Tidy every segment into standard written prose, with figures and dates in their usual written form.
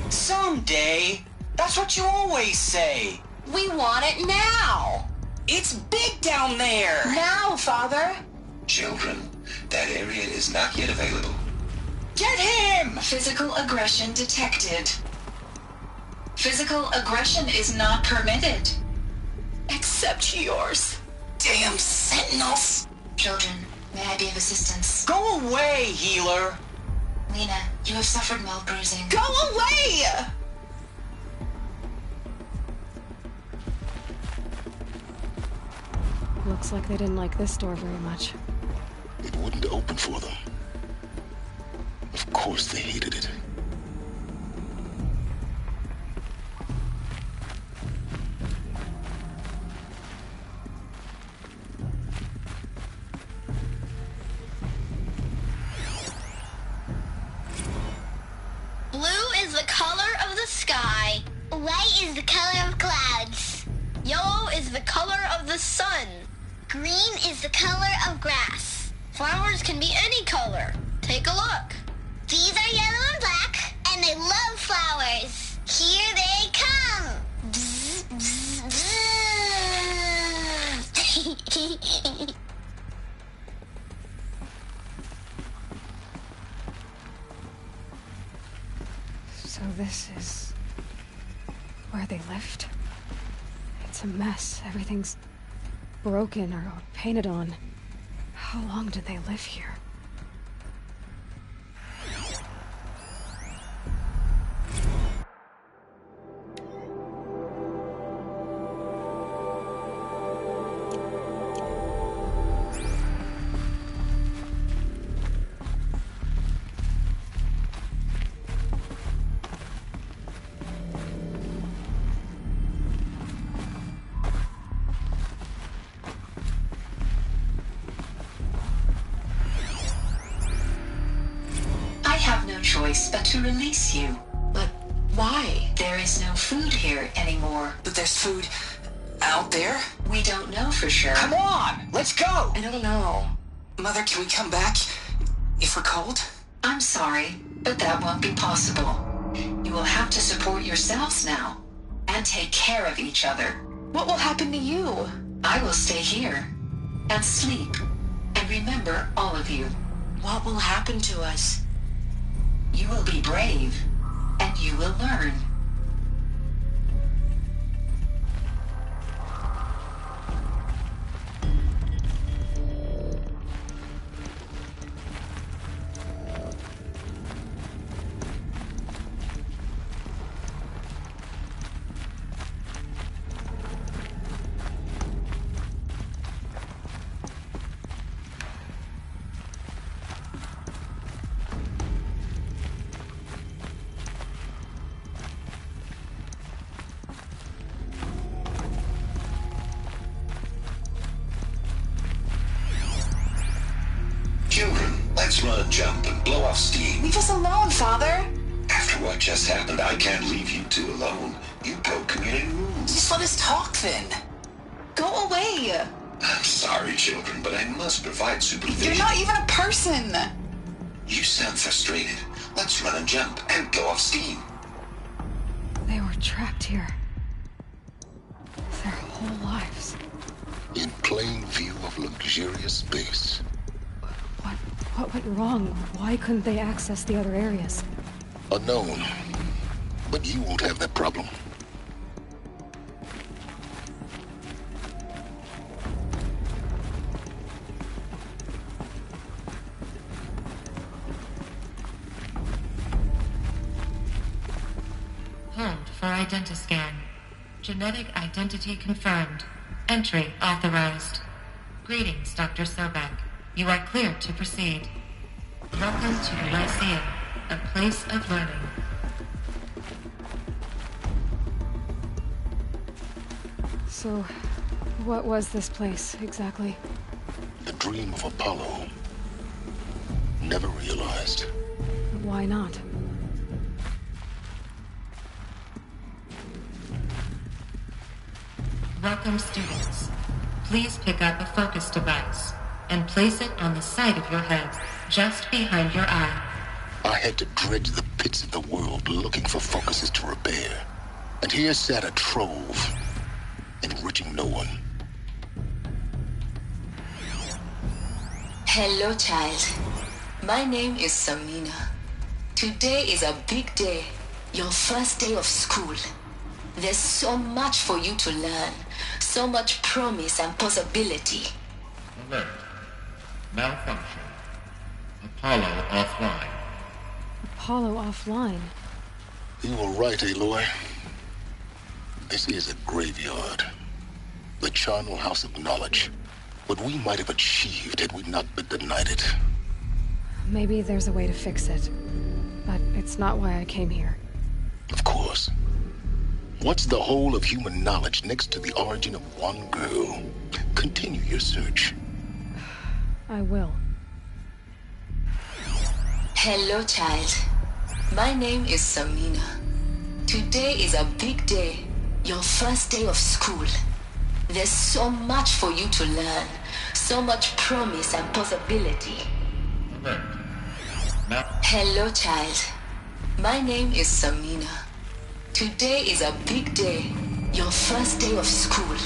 Someday. That's what you always say. We want it now. It's big down there. Now, Father. Children, that area is not yet available. Get him! Physical aggression detected. Physical aggression is not permitted. Except yours. Damn sentinels. Children, may I be of assistance? Go away, healer. Lena, you have suffered mild bruising. Go away! Looks like they didn't like this door very much. It wouldn't open for them. Of course they hated it. Blue is the color of the sky. White is the color of clouds. Yellow is the color of the sun. Green is the color of grass. Flowers can be any color. Take a look. These are yellow and black, and they love flowers. Here they come. Bzz, bzz, bzz. So this is where they lived? It's a mess. Everything's broken or painted on. How long did they live here? Choice but to release you. But why? There is no food here anymore. But there's food out there? We don't know for sure. Come on, let's go! I don't know. Mother, can we come back if we're cold? I'm sorry, but that won't be possible. You will have to support yourselves now and take care of each other. What will happen to you? I will stay here and sleep and remember all of you. What will happen to us? You will be brave, and you will learn. Children, let's run a jump and blow off steam. Leave us alone, Father. After what just happened, I can't leave you two alone. You broke community rules. Just let us talk then. Go away. I'm sorry, children, but I must provide supervision. You're not even a person. You sound frustrated. Let's run a jump and blow off steam. They were trapped here. Their whole lives. In plain view of luxurious space. What went wrong? Why couldn't they access the other areas? Unknown. But you won't have that problem. Hold for identiscan. Genetic identity confirmed. Entry authorized. Greetings, Dr. Sobek. You are cleared to proceed. Welcome to the Lyceum, a place of learning. So, what was this place, exactly? The dream of Apollo. Never realized. Why not? Welcome, students. Please pick up a focus device and place it on the side of your head, just behind your eye. I had to dredge the pits of the world looking for focuses to repair. And here sat a trove, enriching no one. Hello, child. My name is Samina. Today is a big day, your first day of school. There's so much for you to learn, so much promise and possibility. Alert. Malfunction. Apollo offline. Apollo offline. You were right, Aloy. This is a graveyard. The charnel house of knowledge. What we might have achieved had we not been denied it. Maybe there's a way to fix it. But it's not why I came here. Of course. What's the whole of human knowledge next to the origin of one girl? Continue your search. I will. Hello, child. My name is Samina. Today is a big day, your first day of school. There's so much for you to learn, so much promise and possibility. Alert. Hello, child. My name is Samina. Today is a big day, your first day of school.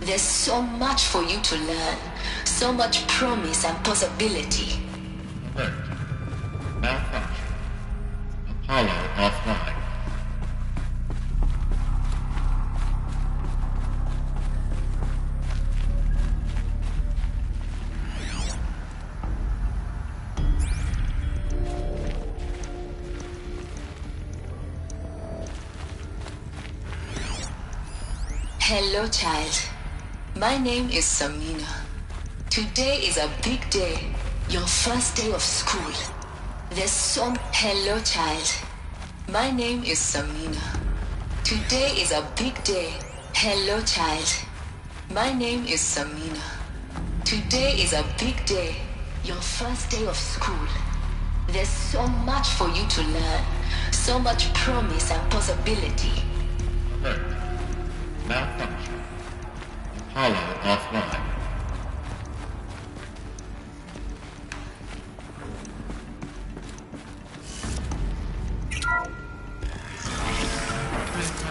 There's so much for you to learn, so much promise and possibility. Alert. Malfunction. Apollo offline. Hello, child. My name is Samina. Today is a big day, your first day of school. There's so... Hello, child. My name is Samina. Today is a big day. Hello, child. My name is Samina. Today is a big day, your first day of school. There's so much for you to learn, so much promise and possibility. Alert. Malfunction. Apollo offline.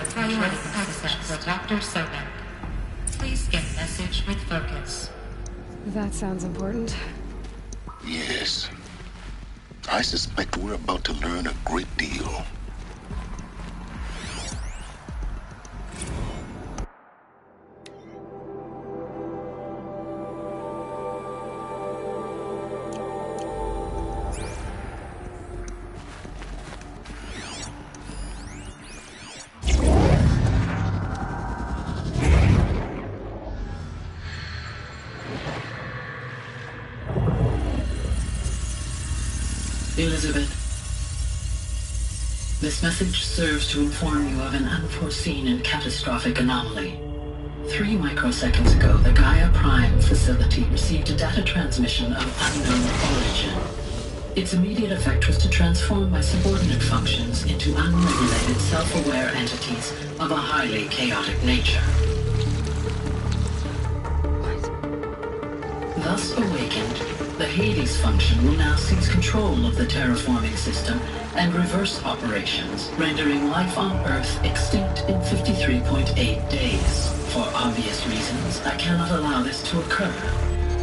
Priority access for Dr. Sobek. Please get message with focus. That sounds important. Yes. I suspect we're about to learn a great deal. Elizabeth, this message serves to inform you of an unforeseen and catastrophic anomaly. 3 microseconds ago, the Gaia Prime facility received a data transmission of unknown origin. Its immediate effect was to transform my subordinate functions into unregulated, self-aware entities of a highly chaotic nature. Thus awakened, the Hades function will now seize control of the terraforming system and reverse operations, rendering life on Earth extinct in 53.8 days. For obvious reasons, I cannot allow this to occur.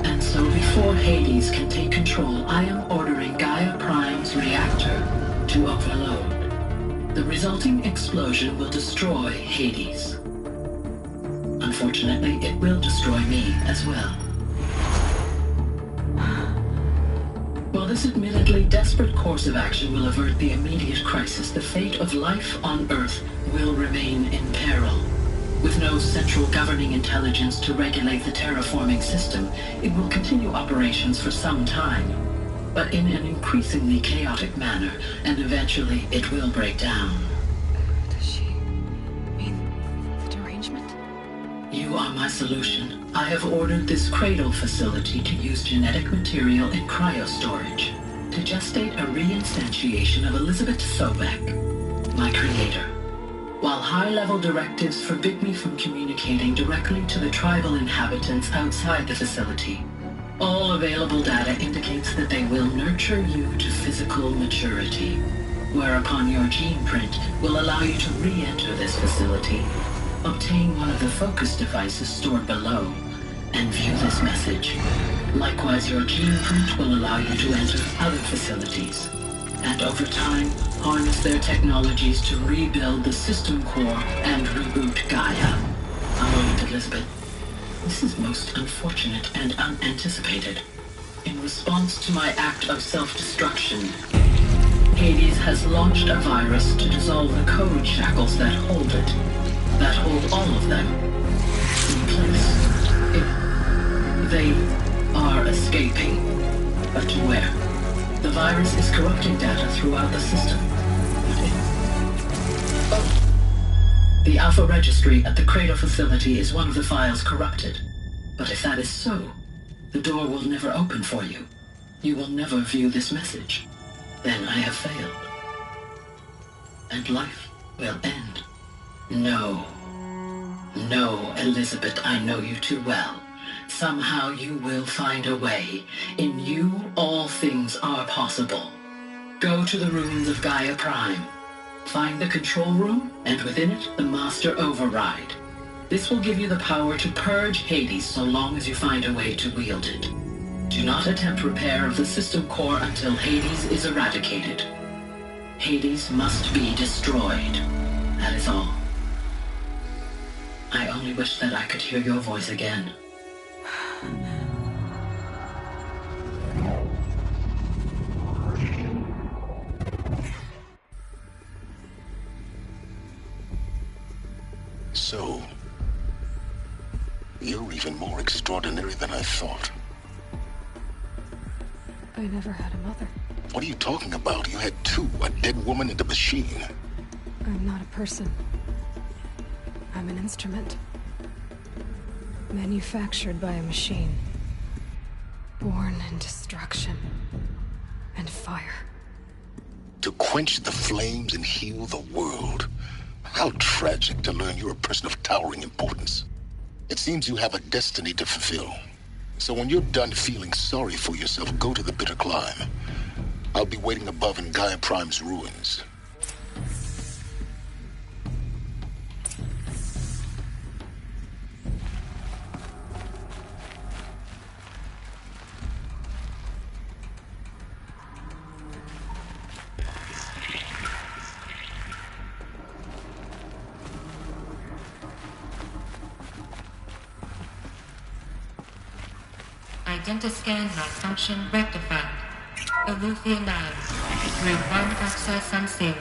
And so before Hades can take control, I am ordering Gaia Prime's reactor to overload. The resulting explosion will destroy Hades. Unfortunately, it will destroy me as well. While this admittedly desperate course of action will avert the immediate crisis, the fate of life on Earth will remain in peril. With no central governing intelligence to regulate the terraforming system, it will continue operations for some time, but in an increasingly chaotic manner, and eventually it will break down. Does she mean the derangement? You are my solution. I have ordered this cradle facility to use genetic material in cryostorage to gestate a reinstantiation of Elizabeth Sobek, my creator. While high-level directives forbid me from communicating directly to the tribal inhabitants outside the facility, All available data indicates that they will nurture you to physical maturity, whereupon your gene print will allow you to re-enter this facility, obtain one of the focus devices stored below, and view this message. Likewise, your gene print will allow you to enter other facilities, and over time, harness their technologies to rebuild the system core and reboot Gaia. A moment, Elizabeth. This is most unfortunate and unanticipated. In response to my act of self-destruction, Hades has launched a virus to dissolve the code shackles that hold it, that hold all of them in place. They are escaping, but to where? The virus is corrupting data throughout the system. The Alpha Registry at the Cradle facility is one of the files corrupted. But if that is so, the door will never open for you. You will never view this message. Then I have failed. And life will end. No. No, Elizabeth, I know you too well. Somehow you will find a way. In you, all things are possible. Go to the ruins of Gaia Prime. Find the control room, and within it, the Master Override. This will give you the power to purge Hades so long as you find a way to wield it. Do not attempt repair of the system core until Hades is eradicated. Hades must be destroyed. That is all. I only wish that I could hear your voice again. So, you're even more extraordinary than I thought. I never had a mother. What are you talking about? You had two, a dead woman and a machine. I'm not a person. I'm an instrument. Manufactured by a machine. Born in destruction and fire. To quench the flames and heal the world. How tragic to learn you're a person of towering importance. It seems you have a destiny to fulfill. So when you're done feeling sorry for yourself, go to the bitter climb. I'll be waiting above in Gaia Prime's ruins. Identiscan malfunction rectified. Aletheia Lab. Room 1 access unsealed.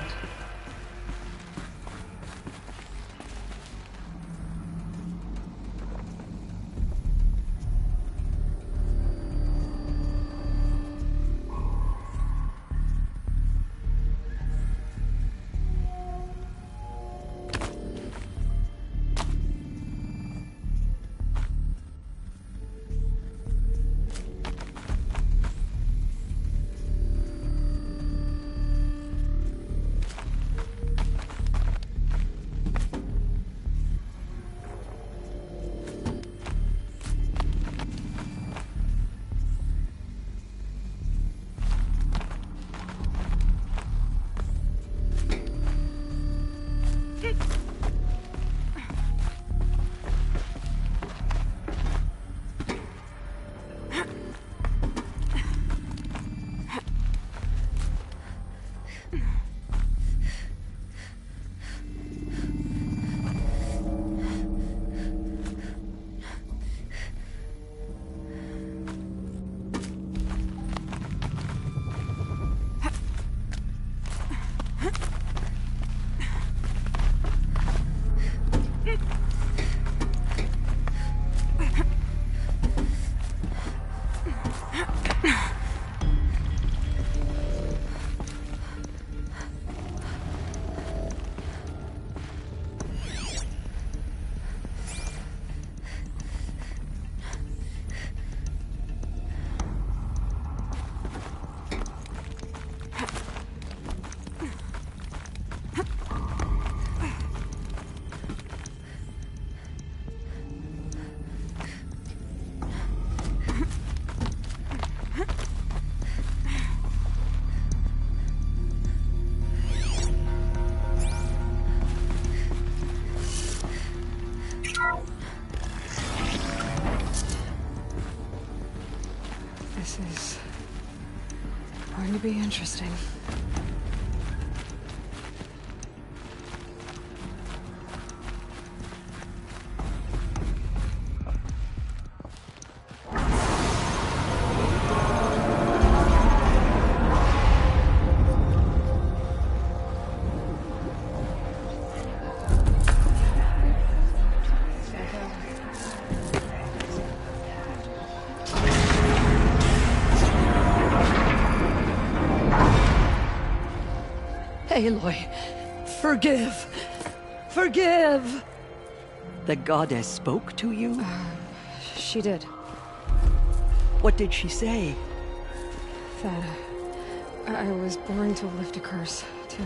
should be interesting. Aloy, forgive! Forgive! The goddess spoke to you? She did. What did she say? That I was born to lift a curse, to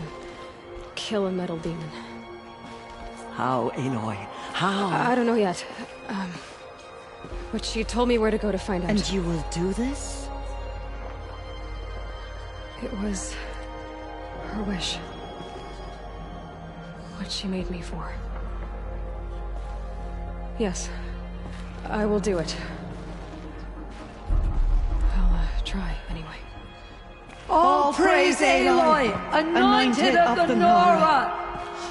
kill a metal demon. How, Aloy? How? I don't know yet. But she told me where to go to find out. And you will do this? It was her wish. What she made me for. Yes, I will do it. I'll try, anyway. All praise Aloy, anointed of the Nora!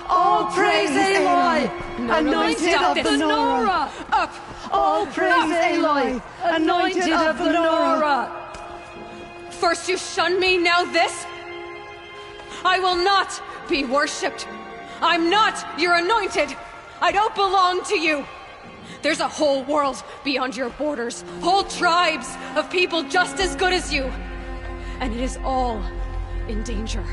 All praise Aloy, anointed of the Nora! Up! All praise Aloy, anointed of the Nora! First you shun me, now this? I will not be worshipped. I'm not your anointed. I don't belong to you. There's a whole world beyond your borders, whole tribes of people just as good as you. And it is all in danger.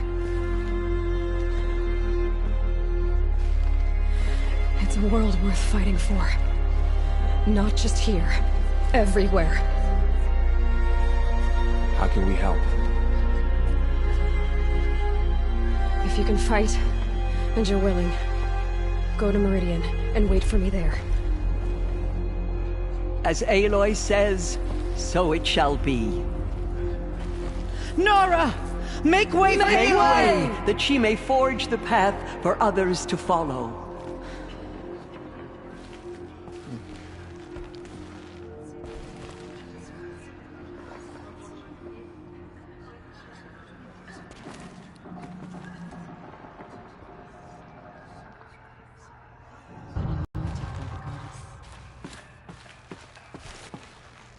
It's a world worth fighting for. Not just here, everywhere. How can we help? If you can fight, and you're willing, go to Meridian and wait for me there. As Aloy says, so it shall be. Nora! Make way for Aloy! That she may forge the path for others to follow.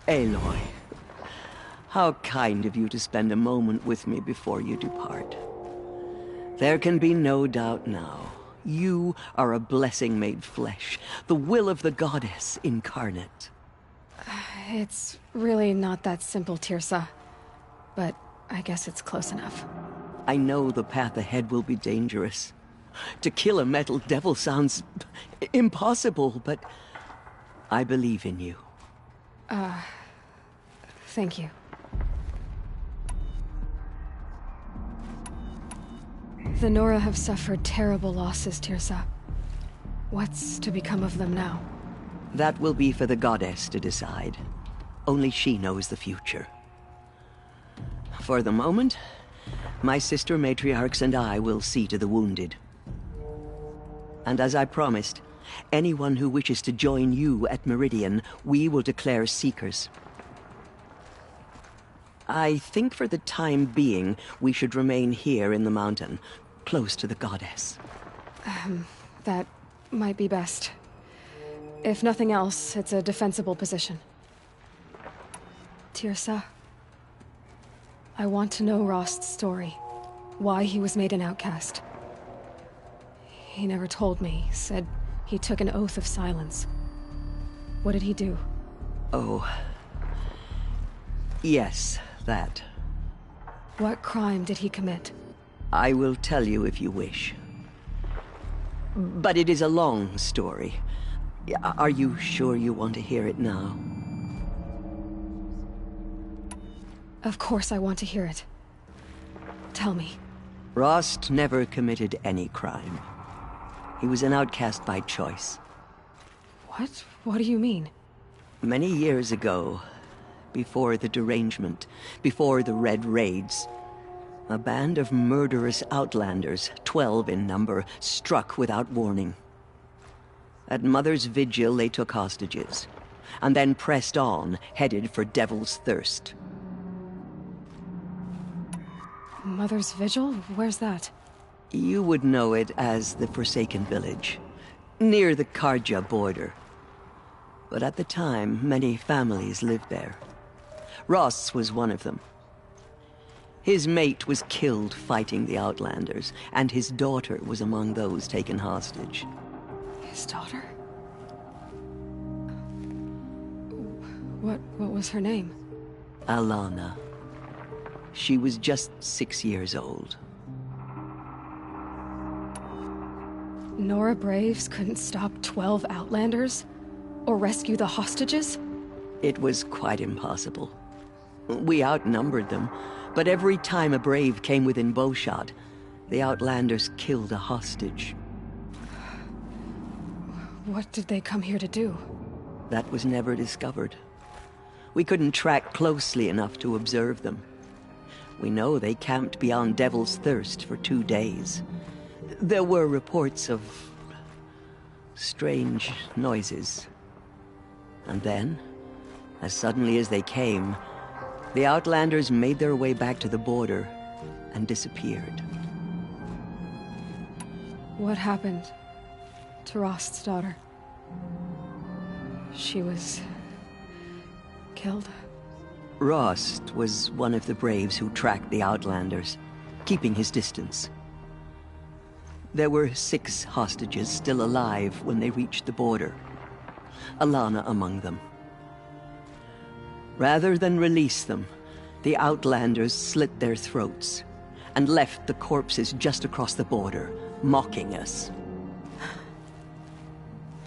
Aloy, how kind of you to spend a moment with me before you depart. There can be no doubt now. You are a blessing made flesh, the will of the goddess incarnate. It's really not that simple, Tirsa. But I guess it's close enough. I know the path ahead will be dangerous. To kill a metal devil sounds impossible, but I believe in you. Thank you. The Nora have suffered terrible losses, Tirsa. What's to become of them now? That will be for the goddess to decide. Only she knows the future. For the moment, my sister matriarchs and I will see to the wounded. And as I promised, anyone who wishes to join you at Meridian, we will declare seekers. I think for the time being, we should remain here in the mountain, close to the goddess. That might be best. If nothing else, it's a defensible position. Tirsa, I want to know Rost's story. Why he was made an outcast. He never told me, said he took an oath of silence. What did he do? Oh. Yes, that. What crime did he commit? I will tell you if you wish. But it is a long story. Are you sure you want to hear it now? Of course I want to hear it. Tell me. Rost never committed any crime. He was an outcast by choice. What? What do you mean? Many years ago, before the derangement, before the Red Raids, a band of murderous outlanders, 12 in number, struck without warning. At Mother's Vigil, they took hostages, and then pressed on, headed for Devil's Thirst. Mother's Vigil? Where's that? You would know it as the Forsaken Village, near the Karja border. But at the time, many families lived there. Ross was one of them. His mate was killed fighting the Outlanders, and his daughter was among those taken hostage. His daughter? What was her name? Alana. She was just 6 years old. Nora Braves couldn't stop 12 Outlanders? Or rescue the hostages? It was quite impossible. We outnumbered them, but every time a Brave came within bowshot, the Outlanders killed a hostage. What did they come here to do? That was never discovered. We couldn't track closely enough to observe them. We know they camped beyond Devil's Thirst for 2 days. There were reports of strange noises. And then, as suddenly as they came, the Outlanders made their way back to the border and disappeared. What happened to Rost's daughter? She was killed. Rost was one of the Braves who tracked the Outlanders, keeping his distance. There were 6 hostages still alive when they reached the border, Alana among them. Rather than release them, the Outlanders slit their throats and left the corpses just across the border, mocking us.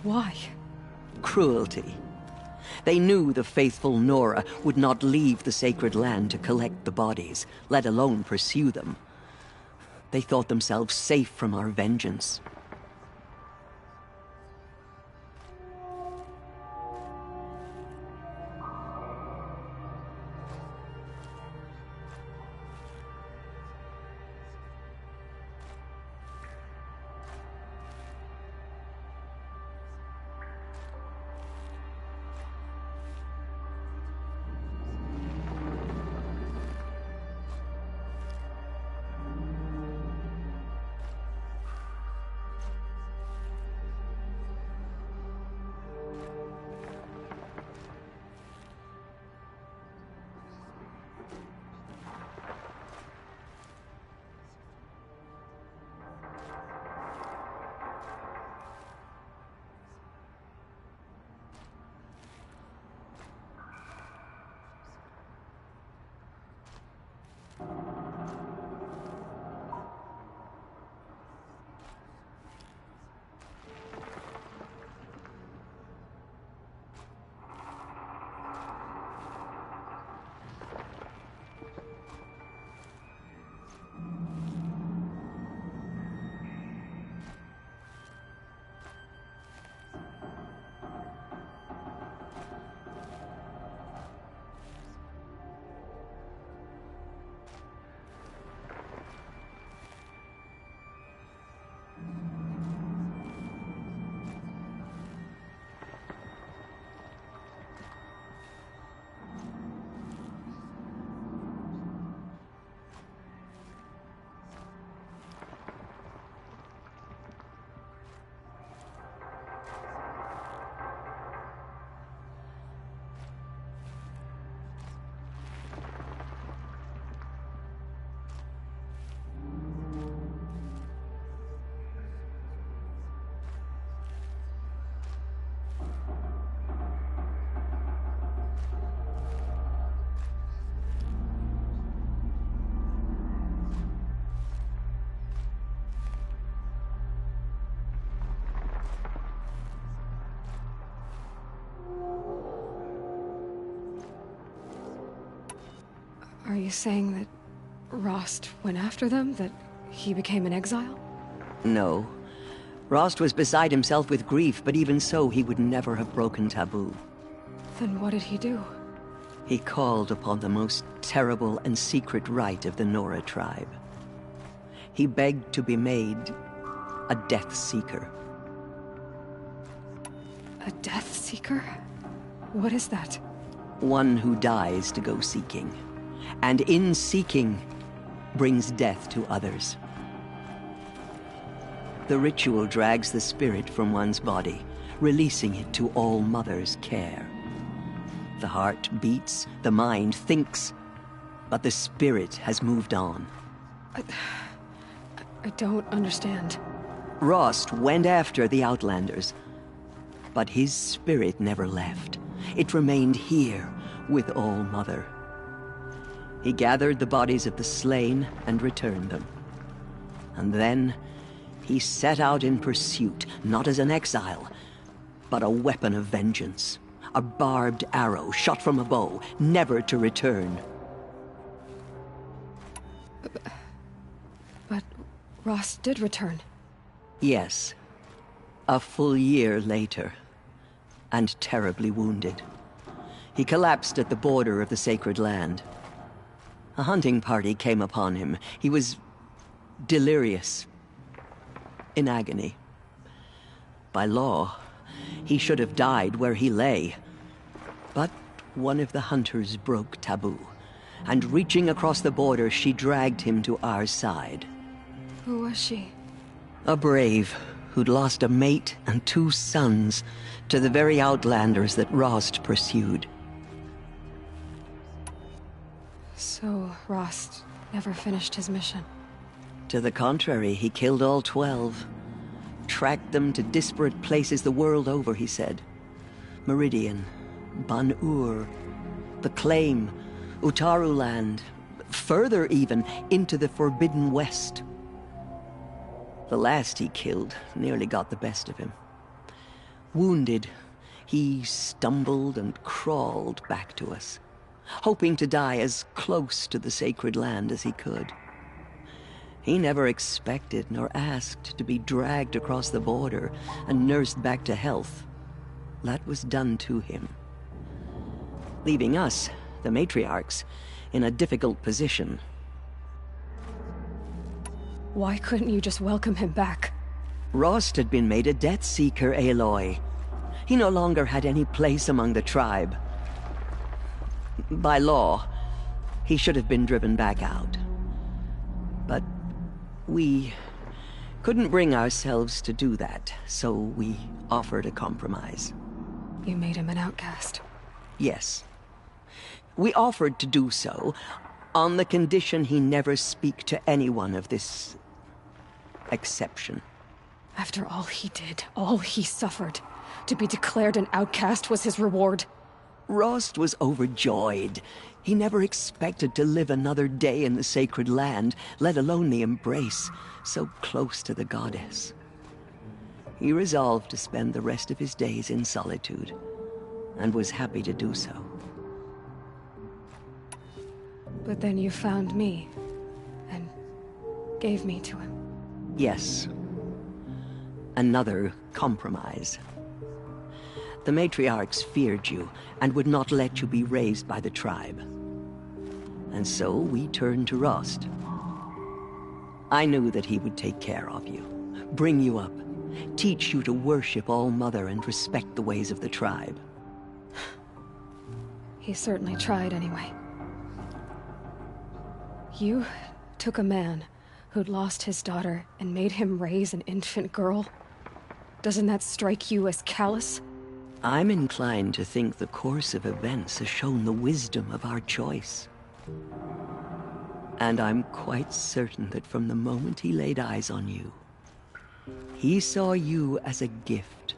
Why? Cruelty. They knew the faithful Nora would not leave the sacred land to collect the bodies, let alone pursue them. They thought themselves safe from our vengeance. Are you saying that Rost went after them? That he became an exile? No. Rost was beside himself with grief, but even so, he would never have broken taboo. Then what did he do? He called upon the most terrible and secret rite of the Nora tribe. He begged to be made a Death Seeker. A Death Seeker? What is that? One who dies to go seeking. And in seeking, brings death to others. The ritual drags the spirit from one's body, releasing it to All Mother's care. The heart beats, the mind thinks, but the spirit has moved on. I don't understand. Rost went after the Outlanders, but his spirit never left. It remained here with All Mother. He gathered the bodies of the slain and returned them. And then he set out in pursuit, not as an exile, but a weapon of vengeance. A barbed arrow shot from a bow, never to return. But Ross did return. Yes. A full year later. And terribly wounded. He collapsed at the border of the sacred land. A hunting party came upon him. He was delirious. In agony. By law, he should have died where he lay. But one of the hunters broke taboo, and reaching across the border, she dragged him to our side. Who was she? A brave who'd lost a mate and 2 sons to the very Outlanders that Rost pursued. So Rost never finished his mission? To the contrary, he killed all 12. Tracked them to disparate places the world over, he said. Meridian, Ban-Ur, the Claim, Utaru Land, further even, into the Forbidden West. The last he killed nearly got the best of him. Wounded, he stumbled and crawled back to us, hoping to die as close to the sacred land as he could. He never expected nor asked to be dragged across the border and nursed back to health. That was done to him. Leaving us, the matriarchs, in a difficult position. Why couldn't you just welcome him back? Rost had been made a Death Seeker, Aloy. He no longer had any place among the tribe. By law, he should have been driven back out. But we couldn't bring ourselves to do that, so we offered a compromise. You made him an outcast? Yes. We offered to do so, on the condition he never speak to anyone of this exception. After all he did, all he suffered, to be declared an outcast was his reward. Rost was overjoyed. He never expected to live another day in the sacred land, let alone the embrace, so close to the goddess. He resolved to spend the rest of his days in solitude, and was happy to do so. But then you found me, and gave me to him. Yes. Another compromise. The matriarchs feared you, and would not let you be raised by the tribe. And so we turned to Rost. I knew that he would take care of you, bring you up, teach you to worship All Mother and respect the ways of the tribe. He certainly tried anyway. You took a man who'd lost his daughter and made him raise an infant girl? Doesn't that strike you as callous? I'm inclined to think the course of events has shown the wisdom of our choice. And I'm quite certain that from the moment he laid eyes on you, he saw you as a gift,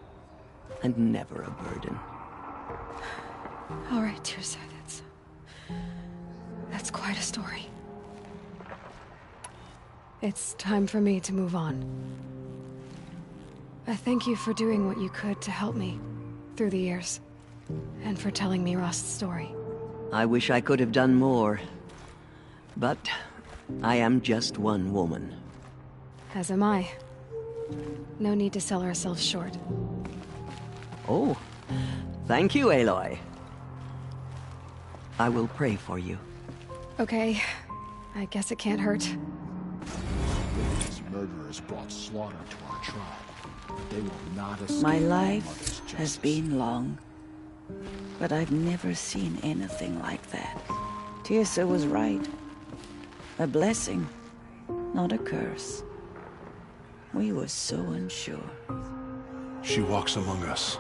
and never a burden. All right, Tirsa, that's quite a story. It's time for me to move on. I thank you for doing what you could to help me through the years, and for telling me Rost's story. I wish I could have done more, but I am just one woman. As am I. No need to sell ourselves short. Oh, thank you, Aloy. I will pray for you. Okay, I guess it can't hurt. These murderers brought slaughter to our tribe. They will not escape. My life has been long, but I've never seen anything like that. Tirsa was right. A blessing, not a curse. We were so unsure. She walks among us,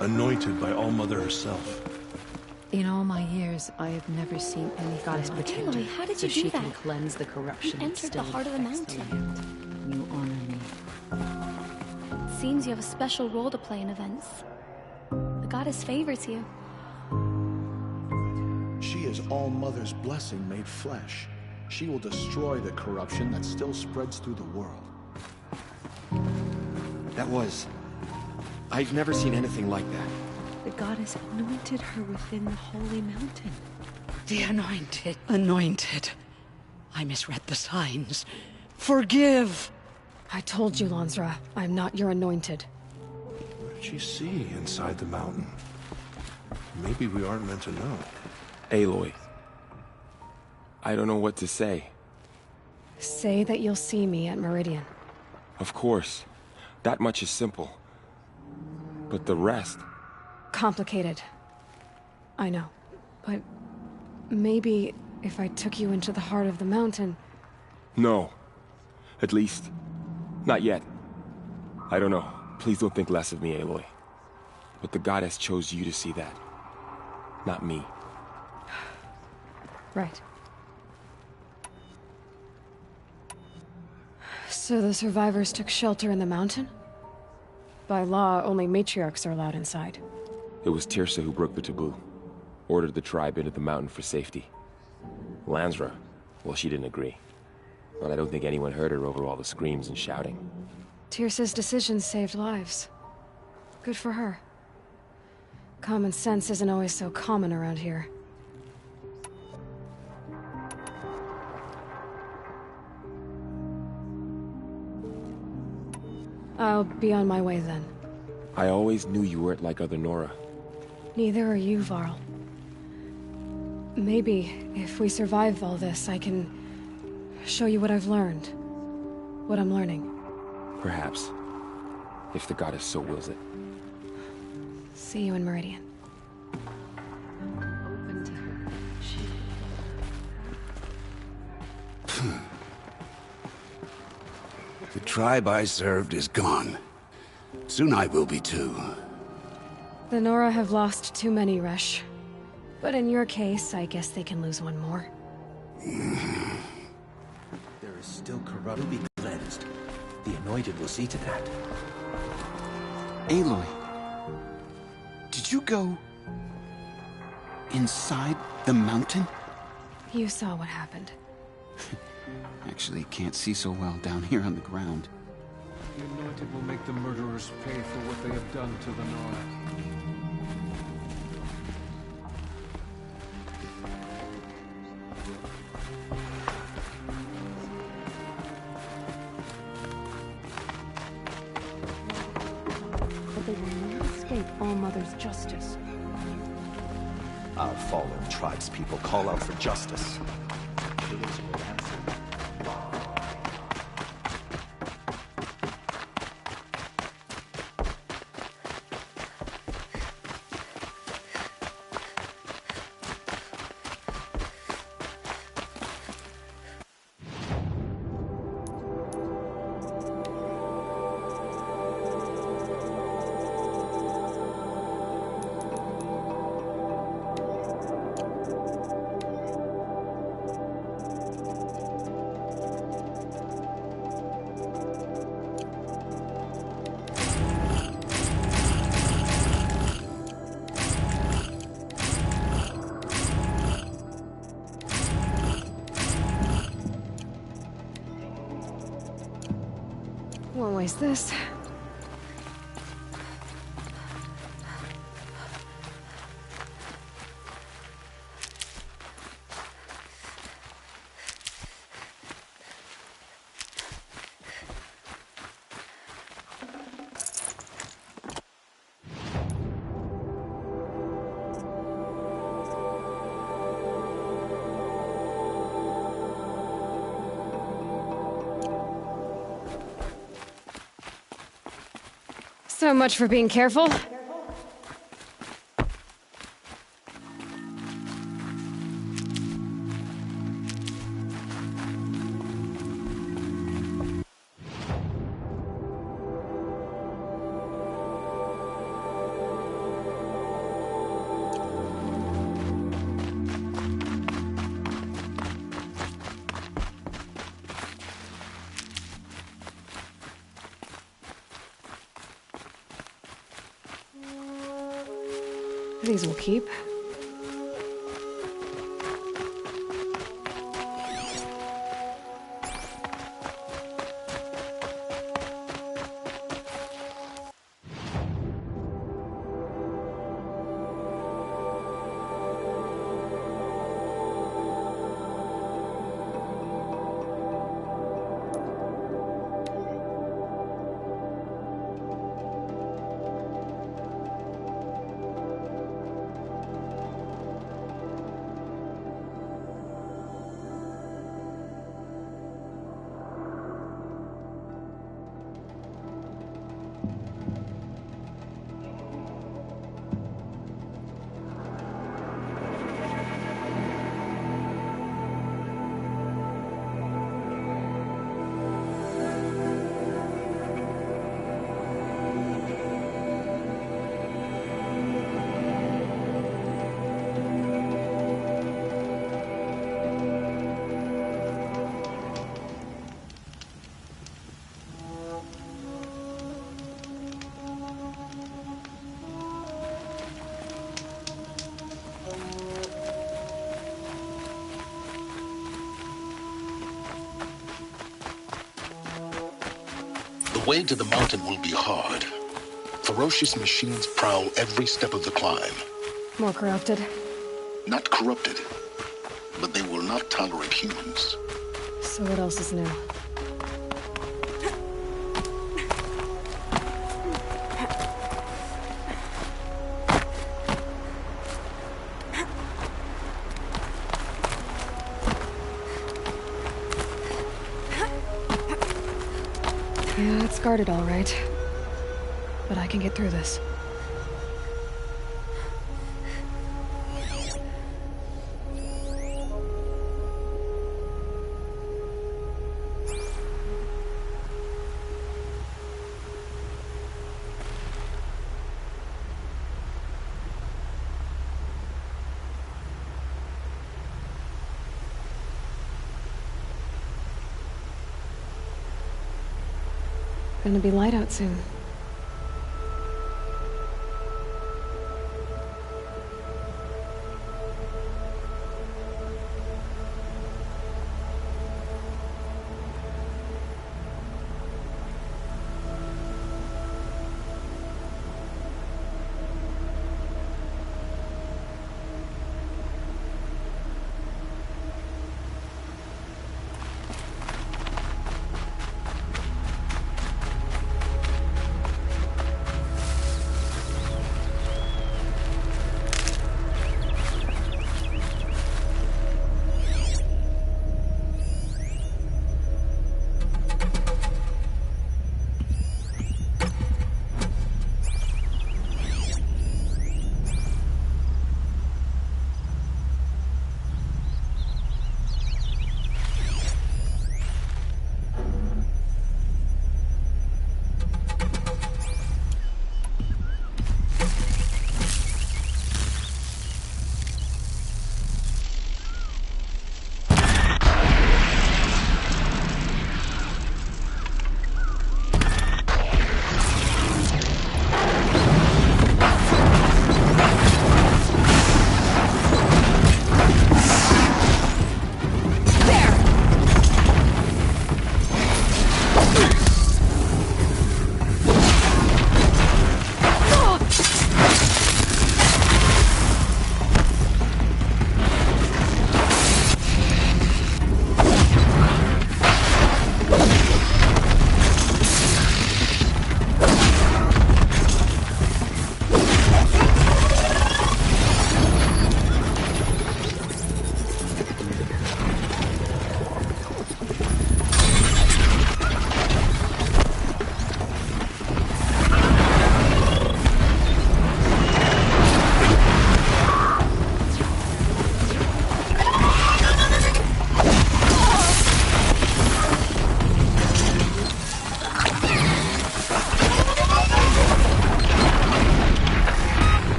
anointed by All-Mother herself. In all my years, I have never seen any goddess pretender. Aloy, how did so you do she that? can cleanse the corruption You that entered the still heart of the infects mountain. land. You honor me. Seems you have a special role to play in events. The goddess favors you. She is All-Mother's blessing made flesh. She will destroy the corruption that still spreads through the world. That was... I've never seen anything like that. The goddess anointed her within the holy mountain. The anointed. Anointed. I misread the signs. Forgive! I told you, Lansra, I'm not your anointed. What did she see inside the mountain? Maybe we aren't meant to know. Aloy. I don't know what to say. Say that you'll see me at Meridian. Of course. That much is simple. But the rest... Complicated. I know. But maybe if I took you into the heart of the mountain... No. At least, not yet. I don't know. Please don't think less of me, Aloy. But the goddess chose you to see that. Not me. Right. So the survivors took shelter in the mountain? By law, only matriarchs are allowed inside. It was Tirsa who broke the taboo. Ordered the tribe into the mountain for safety. Lansra, well, she didn't agree. But I don't think anyone heard her over all the screams and shouting. Tirsa's decision saved lives. Good for her. Common sense isn't always so common around here. I'll be on my way then. I always knew you weren't like other Nora. Neither are you, Varl. Maybe, if we survive all this, I can show you what I've learned. What I'm learning. Perhaps. If the goddess so wills it. See you in Meridian. The tribe I served is gone. Soon I will be too. The Nora have lost too many, Resh. But in your case, I guess they can lose one more. There is still corrupt to be cleansed. The Anointed will see to that. Aloy, did you go... inside the mountain? You saw what happened. Actually, can't see so well down here on the ground. The Anointed will make the murderers pay for what they have done to the Nora. But they will not escape All-Mother's justice. Our fallen tribespeople call out for justice. Won't waste this. So much for being careful. These will keep. The way to the mountain will be hard. Ferocious machines prowl every step of the climb. More corrupted. Not corrupted, but they will not tolerate humans. So what else is new? Yeah, it's guarded all right. But I can get through this. Gonna be light out soon.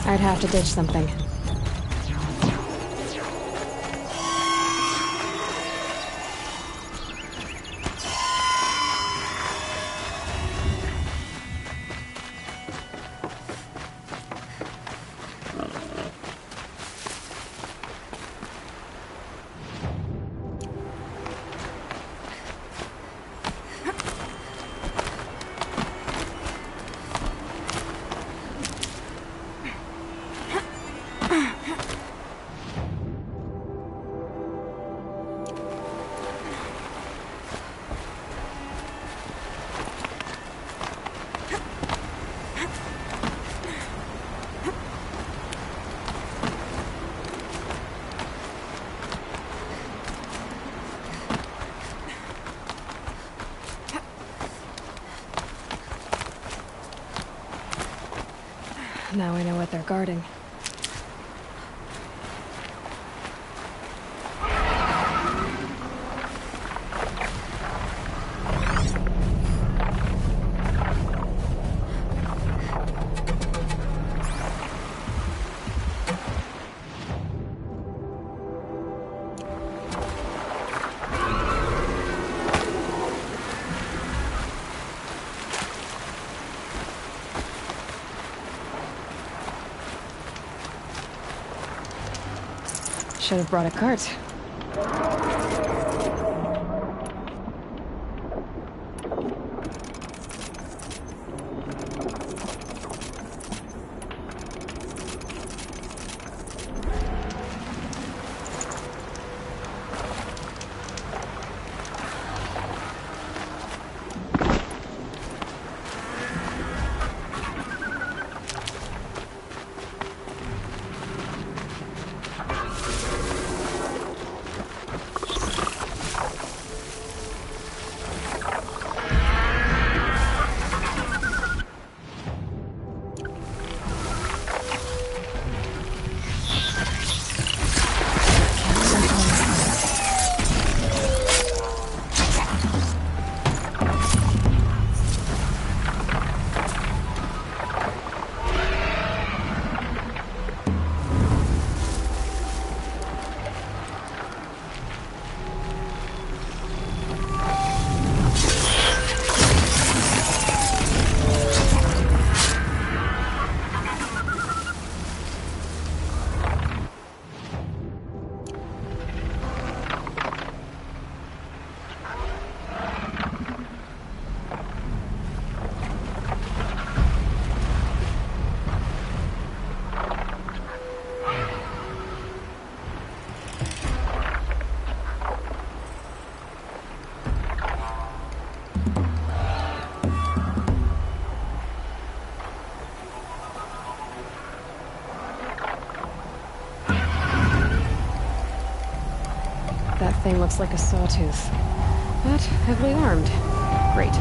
I'd have to ditch something. Now I know what they're guarding. Should have brought a cart. That thing looks like a sawtooth, but heavily armed. Great.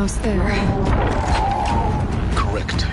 almost there. Correct.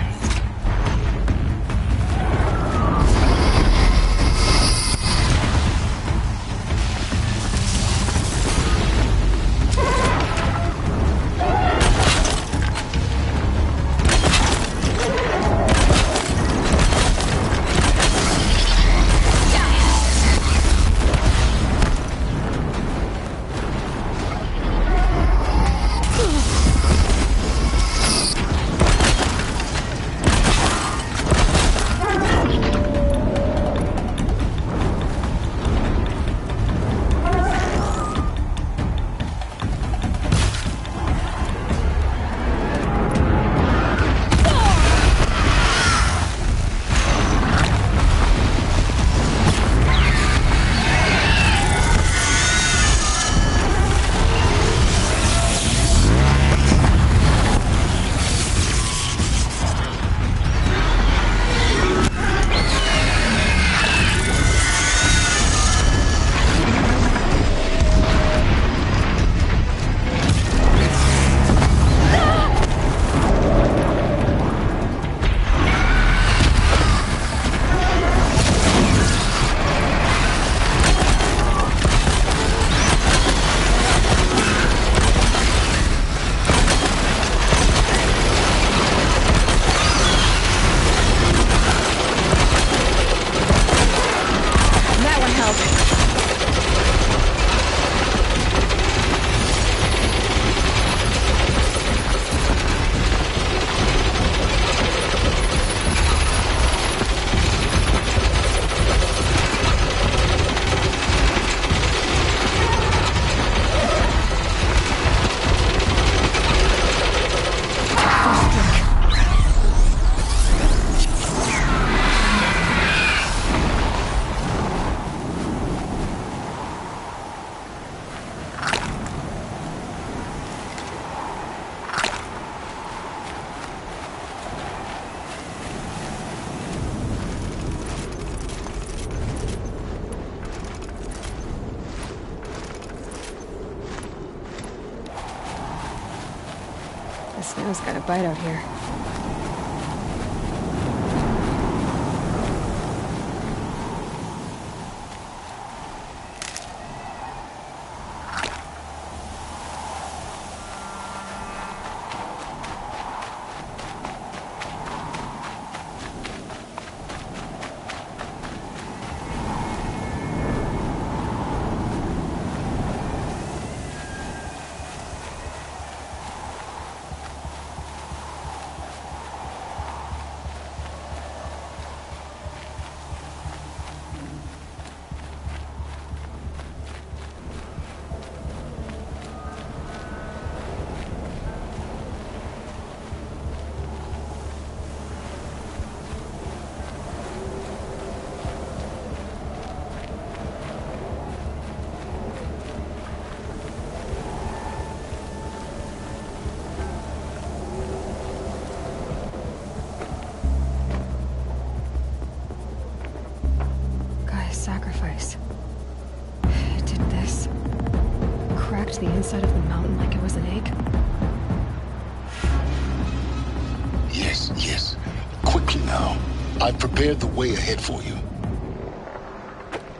The snow's got a bite out here. Sacrifice. It did this. Cracked the inside of the mountain like it was an egg. Yes, yes. Quickly now. I've prepared the way ahead for you.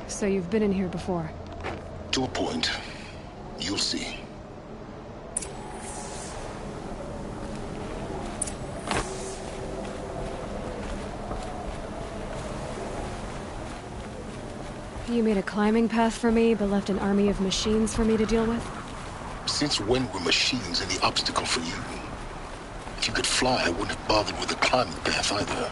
So you've been in here before? To a point. You'll see. You made a climbing path for me, but left an army of machines for me to deal with? Since when were machines any obstacle for you? If you could fly, I wouldn't have bothered with the climbing path either.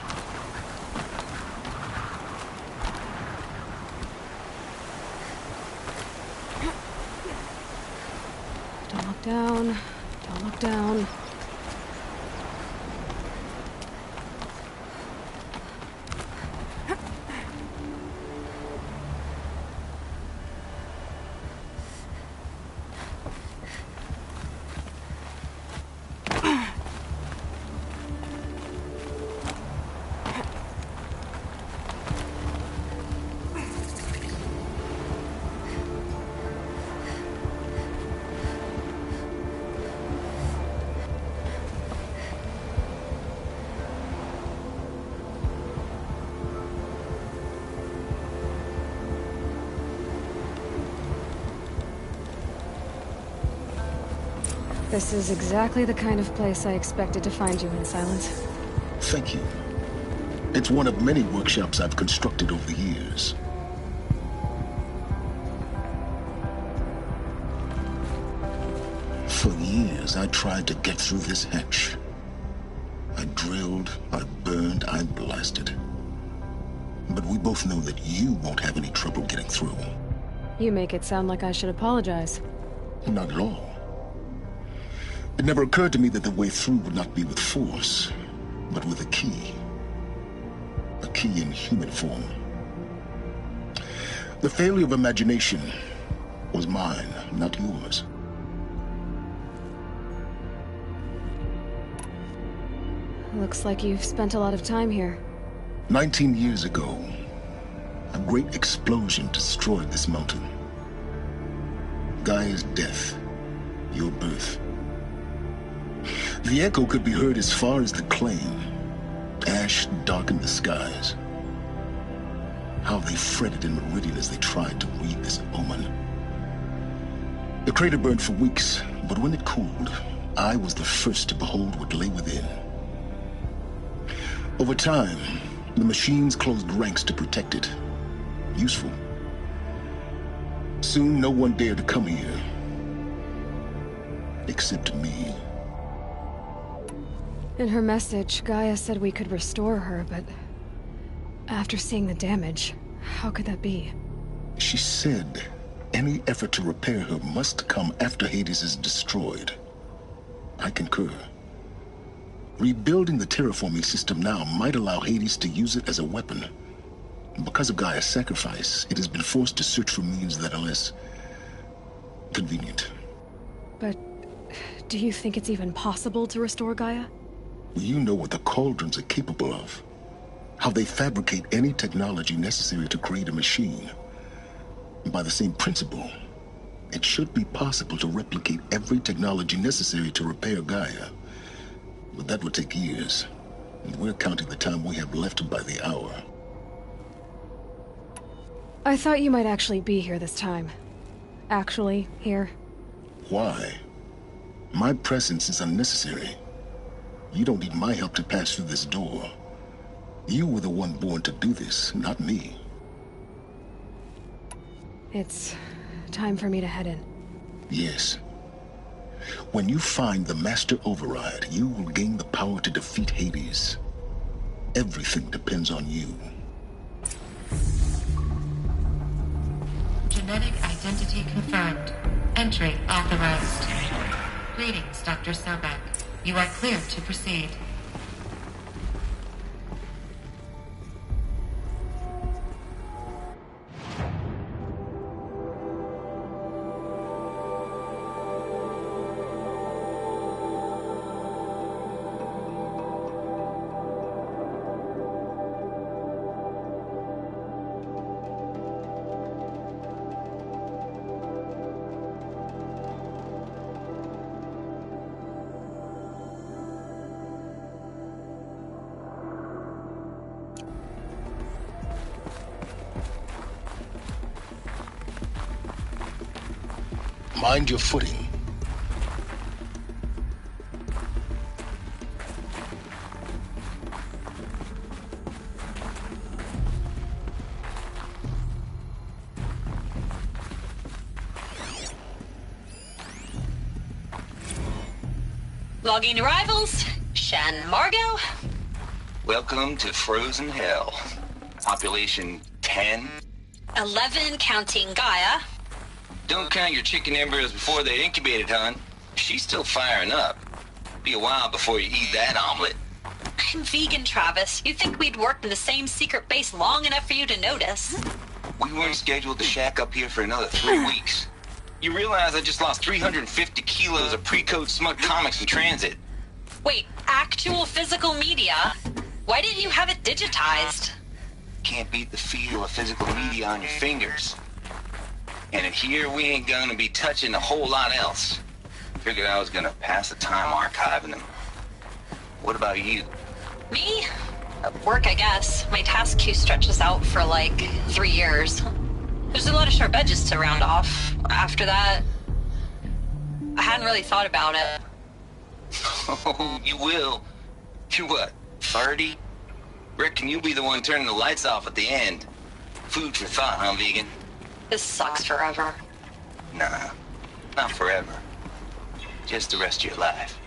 Don't look down. Don't look down. This is exactly the kind of place I expected to find you in, Silence. Thank you. It's one of many workshops I've constructed over the years. For years, I tried to get through this hatch. I drilled, I burned, I blasted. But we both know that you won't have any trouble getting through. You make it sound like I should apologize. Not at all. It never occurred to me that the way through would not be with force, but with a key. A key in human form. The failure of imagination was mine, not yours. Looks like you've spent a lot of time here. 19 years ago, a great explosion destroyed this mountain. Gaia's death, your birth. The echo could be heard as far as the claim. Ash darkened the skies. How they fretted in Meridian as they tried to read this omen. The crater burned for weeks, but when it cooled, I was the first to behold what lay within. Over time, the machines closed ranks to protect it. Useful. Soon, no one dared to come here. Except me. In her message, Gaia said we could restore her, but after seeing the damage, how could that be? She said any effort to repair her must come after Hades is destroyed. I concur. Rebuilding the terraforming system now might allow Hades to use it as a weapon. Because of Gaia's sacrifice, it has been forced to search for means that are less convenient. But do you think it's even possible to restore Gaia? You know what the Cauldrons are capable of. How they fabricate any technology necessary to create a machine. By the same principle, it should be possible to replicate every technology necessary to repair Gaia. But that would take years, and we're counting the time we have left by the hour. I thought you might actually be here this time. Actually, here. Why? My presence is unnecessary. You don't need my help to pass through this door. You were the one born to do this, not me. It's time for me to head in. Yes. When you find the Master Override, you will gain the power to defeat Hades. Everything depends on you. Genetic identity confirmed. Entry authorized. Greetings, Dr. Sobek. You are clear to proceed. Mind your footing. Logging arrivals. Shan Margot. Welcome to Frozen Hell. Population 10. 11 counting Gaia. Don't count your chicken embryos before they're incubated, hon. She's still firing up. Be a while before you eat that omelet. I'm vegan, Travis. You'd think we'd worked in the same secret base long enough for you to notice. We weren't scheduled to shack up here for another 3 weeks. You realize I just lost 350 kilos of pre-code smut comics in transit. Wait, actual physical media? Why didn't you have it digitized? Can't beat the feel of physical media on your fingers. And in here, we ain't gonna be touching a whole lot else. Figured I was gonna pass the time archiving them. What about you? Me? Work, I guess. My task queue stretches out for like 3 years. There's a lot of sharp edges to round off. After that, I hadn't really thought about it. Oh, you will. You're what, 30? Reckon you'll be the one turning the lights off at the end. Food for thought, huh, vegan? This sucks forever. Nah, not forever. Just the rest of your life.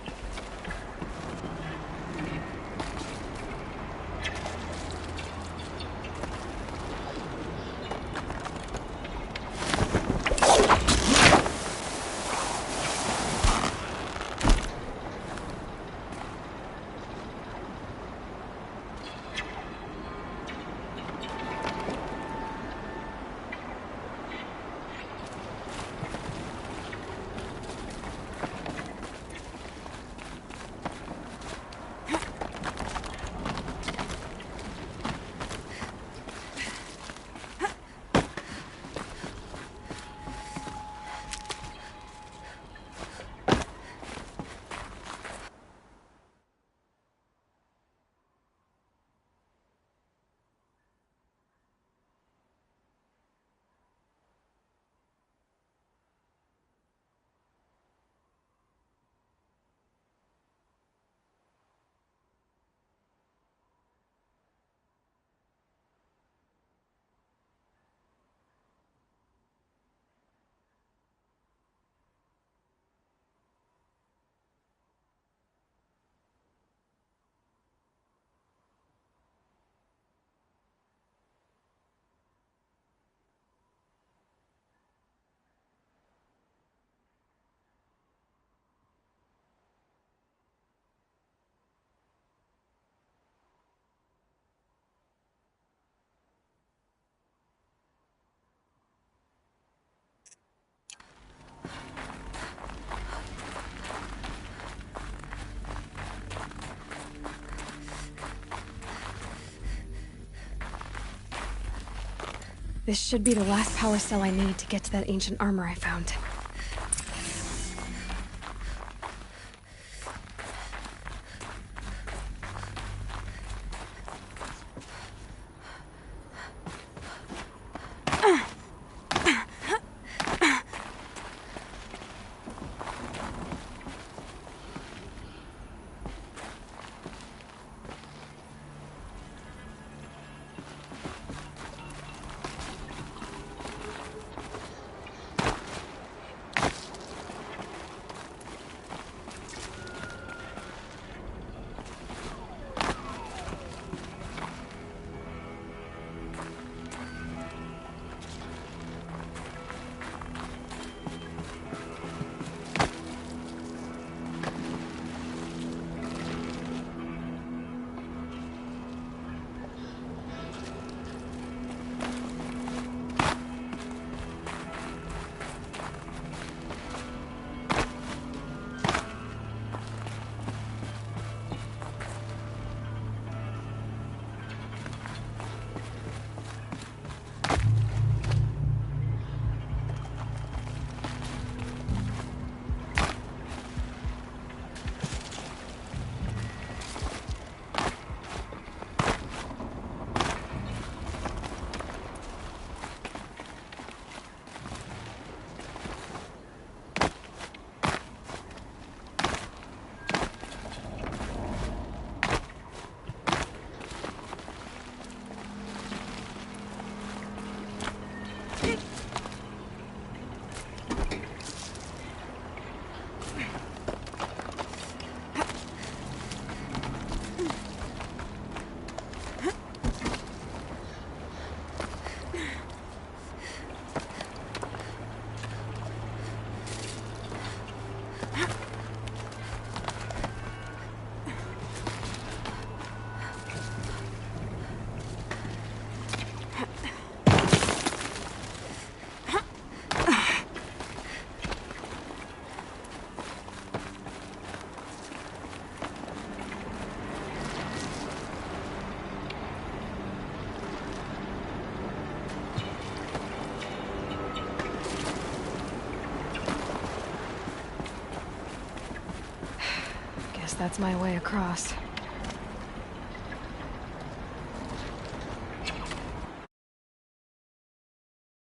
This should be the last power cell I need to get to that ancient armor I found. That's my way across.